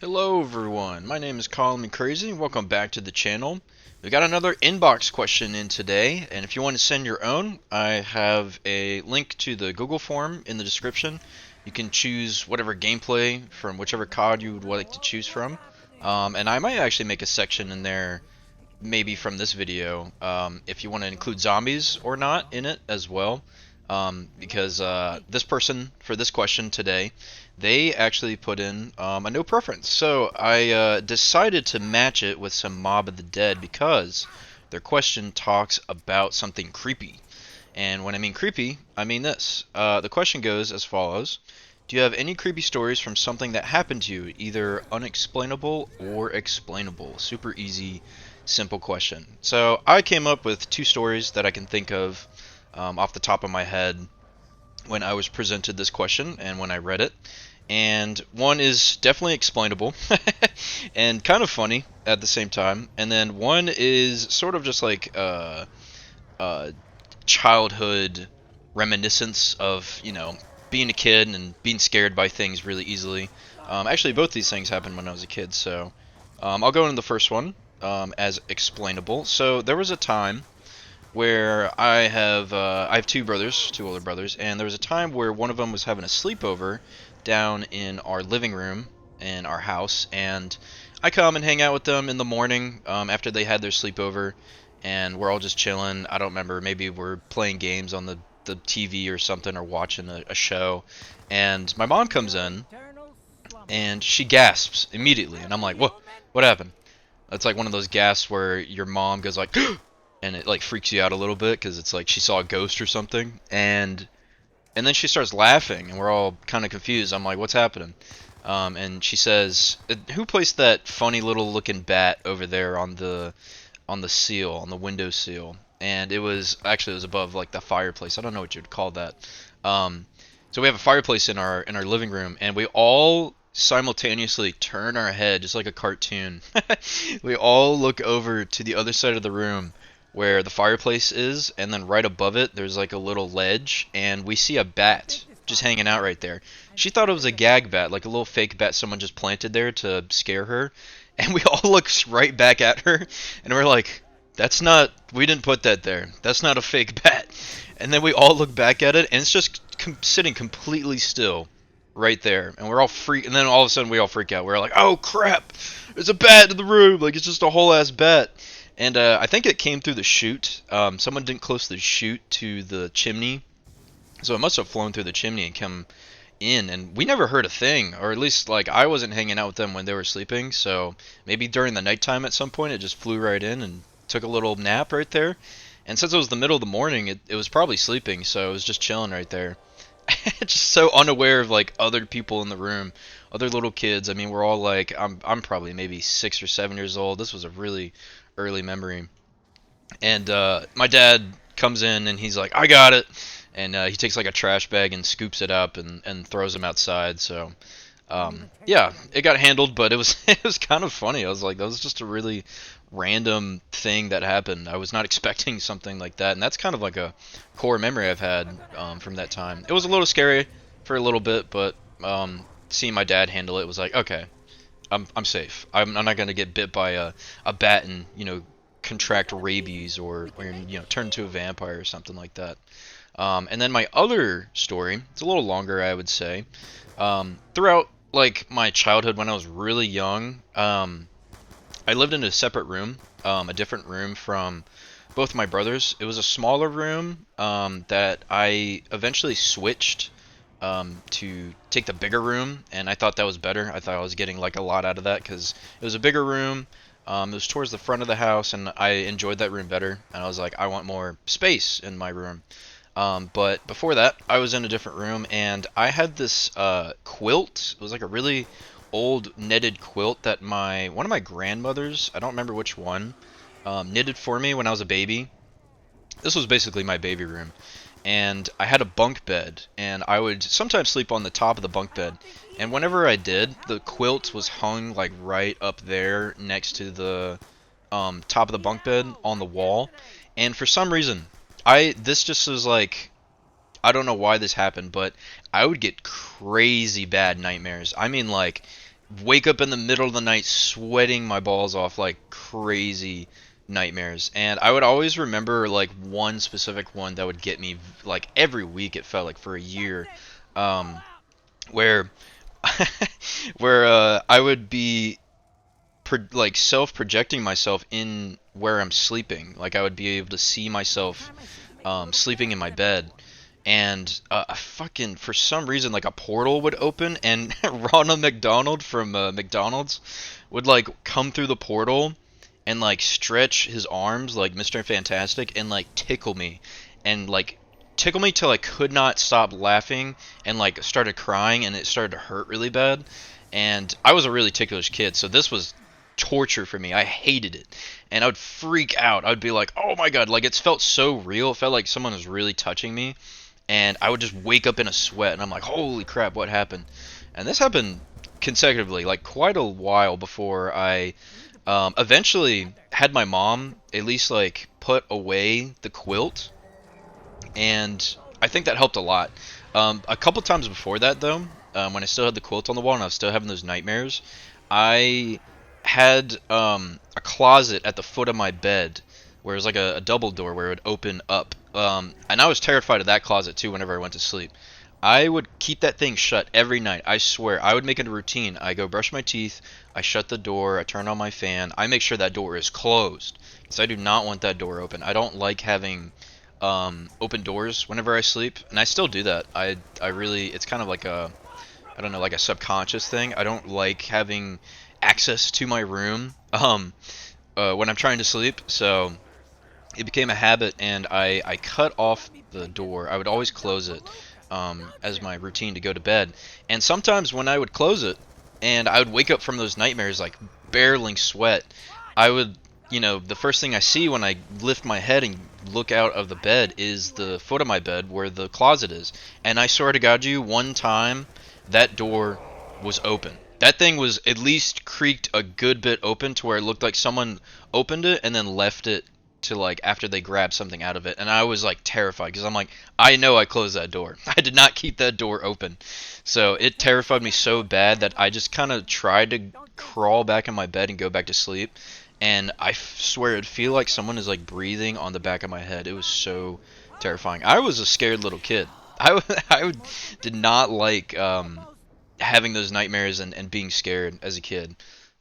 Hello everyone, my name is Colin McCrazy. Welcome back to the channel. We got another inbox question in today, and if you want to send your own, I have a link to the Google form in the description. You can choose whatever gameplay from whichever COD you would like to choose from. And I might actually make a section in there, maybe from this video, if you want to include zombies or not in it as well. Because this person, for this question today, they actually put in a no preference. So I decided to match it with some Mob of the Dead because their question talks about something creepy. And when I mean creepy, I mean this. The question goes as follows. Do you have any creepy stories from something that happened to you, either unexplainable or explainable? Super easy, simple question. So I came up with two stories that I can think of off the top of my head when I was presented this question and when I read it. And one is definitely explainable and kind of funny at the same time. And then one is sort of just like childhood reminiscence of, being a kid and being scared by things really easily. Actually, both these things happened when I was a kid, so I'll go into the first one as explainable. So there was a time where I have two brothers, two older brothers, and there was a time where one of them was having a sleepover down in our living room in our house, and I come and hang out with them in the morning after they had their sleepover, and we're all just chilling. I don't remember, maybe we're playing games on the TV or something, or watching a show, and my mom comes in and she gasps immediately, and I'm like, what happened? It's like one of those gasps where your mom goes like and it like freaks you out a little bit because it's like she saw a ghost or something, and then she starts laughing, and we're all kind of confused. I'm like, what's happening? And she says, who placed that funny little looking bat over there on the seal, on the window seal? And it was above like the fireplace. I don't know what you'd call that. So we have a fireplace in our living room, and we all simultaneously turn our head just like a cartoon. We all look over to the other side of the room where the fireplace is, and then right above it there's like a little ledge, and we see a bat just hanging out right there. She thought it was a gag bat, like a little fake bat someone just planted there to scare her, and we all look right back at her, and we're like, we didn't put that there. That's not a fake bat. And then we all look back at it, and it's just sitting completely still right there, and we're all freak. And then all of a sudden we all freak out. We're like, "Oh crap! There's a bat in the room! Like it's just a whole ass bat." And I think it came through the chute. Someone didn't close the chute to the chimney, so it must have flown through the chimney and come in. And we never heard a thing, or at least like I wasn't hanging out with them when they were sleeping. So maybe during the nighttime at some point it just flew right in and took a little nap right there. And since it was the middle of the morning, it was probably sleeping, so it was just chilling right there. Just so unaware of like other people in the room, other little kids. I mean, we're all like, I'm probably maybe 6 or 7 years old. This was a really early memory. And my dad comes in and he's like, I got it. And he takes like a trash bag and scoops it up and throws them outside. So yeah, it got handled, but it was it was kind of funny. I was like, that was just a really random thing that happened. I was not expecting something like that, and that's kind of like a core memory I've had from that time. It was a little scary for a little bit, but seeing my dad handle it was like, okay, I'm safe. I'm not gonna get bit by a bat and contract rabies or turn into a vampire or something like that. And then my other story, it's a little longer, I would say. Throughout like my childhood when I was really young, I lived in a separate room, a different room from both my brothers. It was a smaller room that I eventually switched to take the bigger room, and I thought that was better. I thought I was getting like a lot out of that because it was a bigger room. It was towards the front of the house, and I enjoyed that room better. And I was like, I want more space in my room. But before that, I was in a different room, and I had this quilt. It was like a really old knitted quilt that one of my grandmothers, I don't remember which one, knitted for me when I was a baby. This was basically my baby room. And I had a bunk bed, and I would sometimes sleep on the top of the bunk bed. And whenever I did, the quilt was hung like right up there next to the top of the bunk bed on the wall. And for some reason, this just was like, I don't know why this happened, but I would get crazy bad nightmares. I mean, like wake up in the middle of the night sweating my balls off like crazy nightmares. And I would always remember like one specific one that would get me like every week, it felt like for a year, um, where I would be like self-projecting myself in where I'm sleeping. Like I would be able to see myself sleeping in my bed, and fucking for some reason like a portal would open, and Ronald McDonald from McDonald's would like come through the portal and like stretch his arms like Mr. Fantastic and like tickle me till I could not stop laughing and like started crying and it started to hurt really bad. And I was a really ticklish kid, so this was torture for me. I hated it. And I would freak out. I would be like, "Oh my god," like it felt so real. It felt like someone was really touching me. And I would just wake up in a sweat and I'm like, "Holy crap, what happened?" And this happened consecutively, like quite a while before I eventually had my mom at least like put away the quilt, and I think that helped a lot. A couple times before that, though, when I still had the quilt on the wall and I was still having those nightmares, I had a closet at the foot of my bed where it was like a double door where it would open up. And I was terrified of that closet too whenever I went to sleep. I would keep that thing shut every night. I swear. I would make it a routine. I go brush my teeth, I shut the door, I turn on my fan, I make sure that door is closed. Because I do not want that door open. I don't like having open doors whenever I sleep, and I still do that. I really, it's kind of like a, I don't know, like a subconscious thing. I don't like having access to my room when I'm trying to sleep, so it became a habit, and I cut off the door. I would always close it as my routine to go to bed. And sometimes when I would close it, and I would wake up from those nightmares like barreling sweat, I would, the first thing I see when I lift my head and look out of the bed is the foot of my bed where the closet is. And I swear to God, one time that door was open. That thing was at least creaked a good bit open to where it looked like someone opened it and then left it to like after they grabbed something out of it. And I was like terrified because I'm like, I know I closed that door. I did not keep that door open. So it terrified me so bad that I just kind of tried to crawl back in my bed and go back to sleep. And I swear it'd feel like someone is like breathing on the back of my head. It was so terrifying. I was a scared little kid. Did not like having those nightmares and being scared as a kid.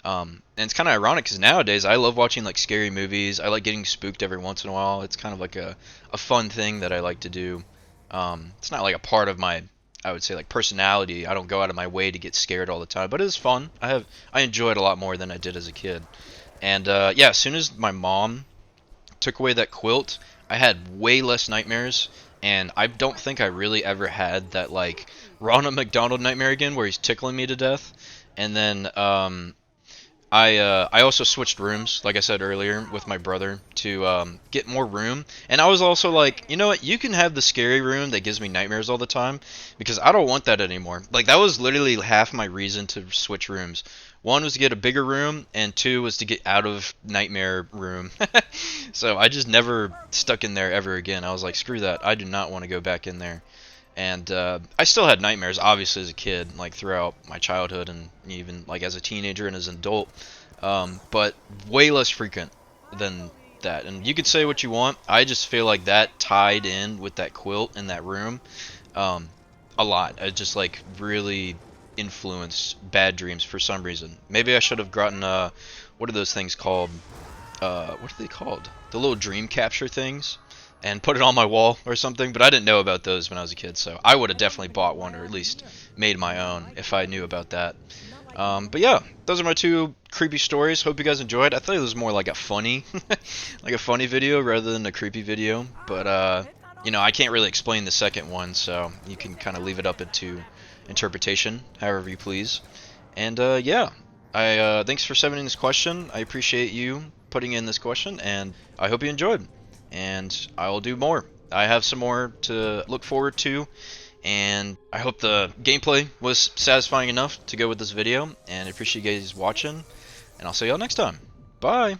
And it's kind of ironic because nowadays I love watching like scary movies. I like getting spooked every once in a while. It's kind of like a fun thing that I like to do. It's not like a part of my, I would say, like personality. I don't go out of my way to get scared all the time, but it is fun. I enjoy it a lot more than I did as a kid. And yeah, as soon as my mom took away that quilt, I had way less nightmares. And I don't think I really ever had that like Ronald McDonald nightmare again, where he's tickling me to death. And then I also switched rooms, like I said earlier, with my brother to get more room. And I was also like, you know what? You can have the scary room that gives me nightmares all the time because I don't want that anymore. Like that was literally half my reason to switch rooms. One was to get a bigger room, and two was to get out of nightmare room. So I just never stuck in there ever again. I was like, screw that. I do not want to go back in there. And I still had nightmares, obviously, as a kid, like throughout my childhood and even like as a teenager and as an adult, but way less frequent than that. And you could say what you want. I just feel like that tied in with that quilt in that room a lot. It just like really influenced bad dreams for some reason. Maybe I should have gotten what are those things called? What are they called? The little dream capture things, and put it on my wall or something. But I didn't know about those when I was a kid, so I would have definitely bought one or at least made my own if I knew about that. But yeah, those are my two creepy stories. Hope you guys enjoyed. I thought it was more like a funny, like a funny video rather than a creepy video. But I can't really explain the second one, so you can kind of leave it up to interpretation, however you please. And yeah, I thanks for sending this question. I appreciate you putting in this question, and I hope you enjoyed. And I will do more. I have some more to look forward to, and I hope the gameplay was satisfying enough to go with this video, and I appreciate you guys watching, and I'll see y'all next time. Bye!